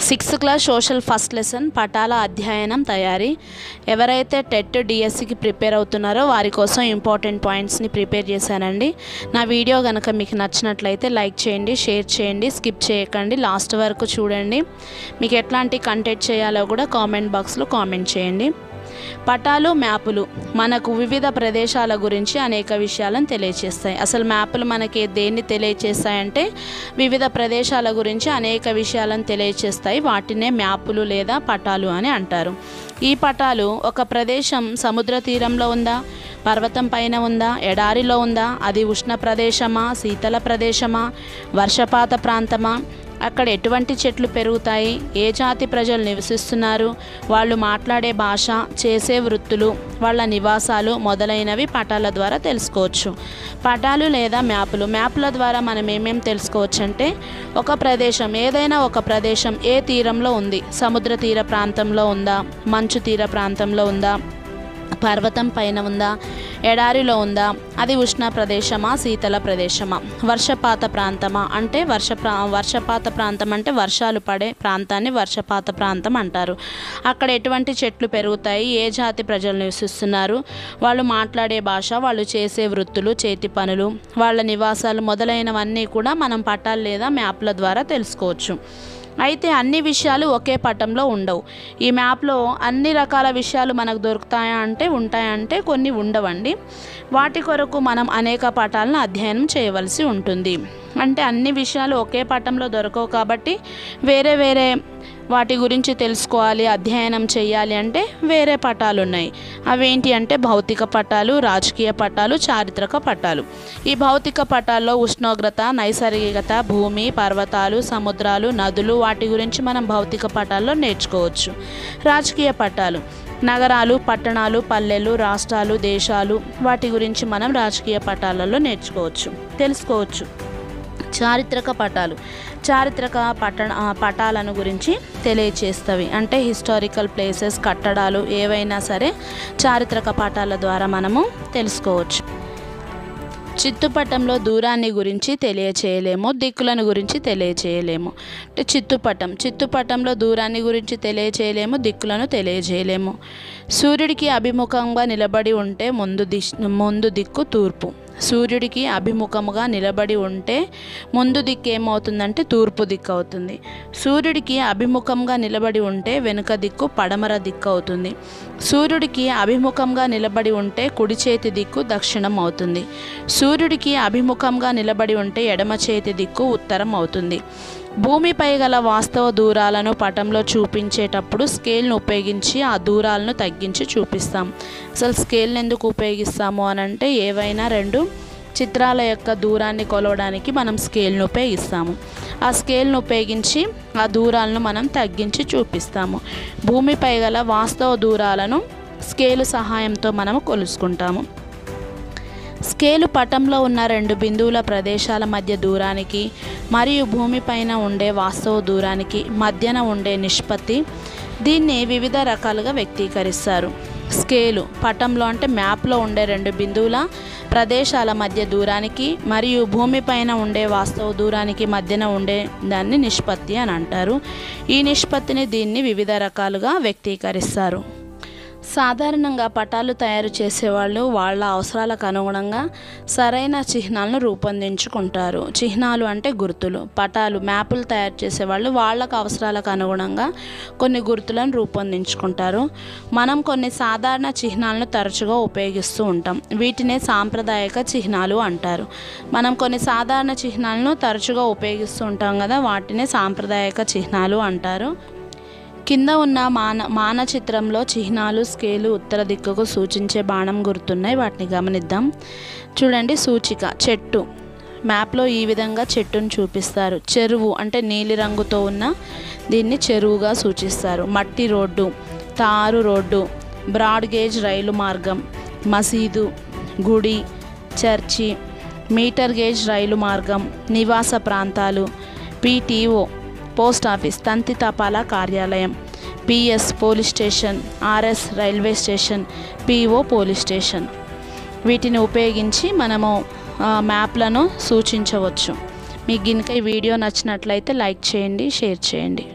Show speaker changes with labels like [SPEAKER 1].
[SPEAKER 1] Sixth class social first lesson పటాల అధ్యయనం తయారీ. ఎవరైతే టెట్ డిఎస్సికి ప్రిపేర్ అవుతున్నారో వారి కోసం ఇంపార్టెంట్ పాయింట్స్ని ప్రిపేర్ చేశానండి. నా వీడియో కనుక మీకు నచ్చినట్లయితే లైక్ చేయండి, షేర్ చేయండి, స్కిప్ చేయకండి, లాస్ట్ వరకు చూడండి. మీకు ఎట్లాంటి కంటెంట్ చేయాలో కూడా కామెంట్ బాక్స్లో కామెంట్ చేయండి. పటాలు, మ్యాపులు మనకు వివిధ ప్రదేశాల గురించి అనేక విషయాలను తెలియచేస్తాయి. అసలు మ్యాపులు మనకి దేన్ని తెలియచేస్తాయంటే వివిధ ప్రదేశాల గురించి అనేక విషయాలను తెలియచేస్తాయి. వాటినే మ్యాపులు లేదా పటాలు అని అంటారు. ఈ పటాలు ఒక ప్రదేశం సముద్ర తీరంలో ఉందా, పర్వతం పైన ఉందా, ఎడారిలో ఉందా, అది ఉష్ణ ప్రదేశమా, శీతల ప్రదేశమా, వర్షపాత ప్రాంతమా, అక్కడ ఎటువంటి చెట్లు పెరుగుతాయి, ఏ జాతి ప్రజలు నివసిస్తున్నారు, వాళ్ళు మాట్లాడే భాష, చేసే వృత్తులు, వాళ్ళ నివాసాలు మొదలైనవి పటాల ద్వారా తెలుసుకోవచ్చు. పటాలు లేదా మ్యాపుల ద్వారా మనం ఏమేమి తెలుసుకోవచ్చు అంటే ఒక ప్రదేశం, ఏదైనా ఒక ప్రదేశం ఏ తీరంలో ఉంది, సముద్ర తీర ప్రాంతంలో ఉందా, మంచు తీర ప్రాంతంలో ఉందా, పర్వతం పైన ఉందా, ఎడారిలో ఉందా, అది ఉష్ణ ప్రదేశమా, శీతల ప్రదేశమా, వర్షపాత ప్రాంతమా అంటే వర్షపాత ప్రాంతం అంటే వర్షాలు పడే ప్రాంతాన్ని వర్షపాత ప్రాంతం అంటారు. అక్కడ ఎటువంటి చెట్లు పెరుగుతాయి, ఏ జాతి ప్రజలు నివసిస్తున్నారు, వాళ్ళు మాట్లాడే భాష, వాళ్ళు చేసే వృత్తులు, చేతి పనులు, వాళ్ళ నివాసాలు మొదలైనవన్నీ కూడా మనం పటాలు లేదా మ్యాప్ల ద్వారా తెలుసుకోవచ్చు. అయితే అన్ని విషయాలు ఒకే పటంలో ఉండవు. ఈ మ్యాప్లో అన్ని రకాల విషయాలు మనకు దొరుకుతాయా అంటే ఉంటాయంటే కొన్ని ఉండవండి. వాటి కొరకు మనం అనేక పటాలను అధ్యయనం చేయవలసి ఉంటుంది. అంటే అన్ని విషయాలు ఒకే పటంలో దొరకవు కాబట్టి వేరే వేరే వాటి గురించి తెలుసుకోవాలి, అధ్యయనం చేయాలి అంటే వేరే పటాలు ఉన్నాయి. అవేంటి అంటే భౌతిక పటాలు, రాజకీయ పటాలు, చారిత్రక పటాలు. ఈ భౌతిక పటాల్లో ఉష్ణోగ్రత, నైసర్గికత, భూమి, పర్వతాలు, సముద్రాలు, నదులు, వాటి గురించి మనం భౌతిక పటాల్లో నేర్చుకోవచ్చు. రాజకీయ పటాలు నగరాలు, పట్టణాలు, పల్లెలు, రాష్ట్రాలు, దేశాలు, వాటి గురించి మనం రాజకీయ పటాలలో నేర్చుకోవచ్చు, తెలుసుకోవచ్చు. చారిత్రక పటాలు చారిత్రక పటాలను గురించి తెలియచేస్తవి. అంటే హిస్టారికల్ ప్లేసెస్, కట్టడాలు ఏవైనా సరే చారిత్రక పటాల ద్వారా మనము తెలుసుకోవచ్చు. చిత్తుపటంలో దూరాన్ని గురించి తెలియచేయలేము, దిక్కులను గురించి తెలియచేయలేము. అంటే చిత్తుపటంలో దూరాన్ని గురించి తెలియచేయలేము, దిక్కులను తెలియజేయలేము. సూర్యుడికి అభిముఖంగా నిలబడి ఉంటే ముందు దిక్కు తూర్పు. సూర్యుడికి అభిముఖముగా నిలబడి ఉంటే ముందు దిక్కు ఏమవుతుందంటే తూర్పు దిక్కు అవుతుంది. సూర్యుడికి అభిముఖంగా నిలబడి ఉంటే వెనుక దిక్కు పడమర దిక్కు అవుతుంది. సూర్యుడికి అభిముఖంగా నిలబడి ఉంటే కుడి చేతి దిక్కు దక్షిణం అవుతుంది. సూర్యుడికి అభిముఖంగా నిలబడి ఉంటే ఎడమ చేతి దిక్కు ఉత్తరం అవుతుంది. భూమిపై గల వాస్తవ దూరాలను పటంలో చూపించేటప్పుడు స్కేల్ను ఉపయోగించి ఆ దూరాలను తగ్గించి చూపిస్తాం. అసలు స్కేల్ని ఎందుకు ఉపయోగిస్తాము అని అంటే ఏవైనా రెండు చిత్రాల యొక్క దూరాన్ని కొలవడానికి మనం స్కేల్ను ఉపయోగిస్తాము. ఆ స్కేల్ను ఉపయోగించి ఆ దూరాలను మనం తగ్గించి చూపిస్తాము. భూమిపై గల వాస్తవ దూరాలను స్కేలు సహాయంతో మనము కొలుసుకుంటాము. స్కేలు పటంలో ఉన్న రెండు బిందువుల ప్రదేశాల మధ్య దూరానికి మరియు భూమిపైన ఉండే వాస్తవ దూరానికి మధ్యన ఉండే నిష్పత్తి, దీన్ని వివిధ రకాలుగా వ్యక్తీకరిస్తారు. స్కేలు పటంలో అంటే మ్యాప్లో ఉండే రెండు బిందువుల ప్రదేశాల మధ్య దూరానికి మరియు భూమిపైన ఉండే వాస్తవ దూరానికి మధ్యన ఉండే దాన్ని నిష్పత్తి అని అంటారు. ఈ నిష్పత్తిని దీన్ని వివిధ రకాలుగా వ్యక్తీకరిస్తారు. సాధారణంగా పటాలు తయారు చేసేవాళ్ళు వాళ్ళ అవసరాలకు అనుగుణంగా సరైన చిహ్నాలను రూపొందించుకుంటారు. చిహ్నాలు అంటే గుర్తులు. పటాలు మ్యాపులు తయారు చేసేవాళ్ళు వాళ్ళకు అవసరాలకు అనుగుణంగా కొన్ని గుర్తులను రూపొందించుకుంటారు. మనం కొన్ని సాధారణ చిహ్నాలను తరచుగా ఉపయోగిస్తూ ఉంటాం. వీటినే సాంప్రదాయక చిహ్నాలు అంటారు. మనం కొన్ని సాధారణ చిహ్నాలను తరచుగా ఉపయోగిస్తూ ఉంటాం కదా, వాటినే సాంప్రదాయక చిహ్నాలు అంటారు. కింద ఉన్న మానచిత్రంలో చిహ్నాలు, స్కేలు, ఉత్తర దిక్కుకు సూచించే బాణం గుర్తున్నాయి. వాటిని గమనిద్దాం. చూడండి, సూచిక చెట్టు. మ్యాప్లో ఈ విధంగా చెట్టును చూపిస్తారు. చెరువు అంటే నీలిరంగుతో ఉన్న దీన్ని చెరువుగా సూచిస్తారు. మట్టి రోడ్డు, తారు రోడ్డు, బ్రాడ్ గేజ్ రైలు మార్గం, మసీదు, గుడి, చర్చి, మీటర్ గేజ్ రైలు మార్గం, నివాస ప్రాంతాలు, PTO పోస్ట్ ఆఫీస్ తంతి తపాలా కార్యాలయం, PS police station, RS railway station, PO police station. వీటిని ఉపయోగించి మనము మ్యాప్లను సూచించవచ్చు. మీకు గినక ఈ వీడియో నచ్చినట్లయితే లైక్ చేయండి, షేర్ చేయండి.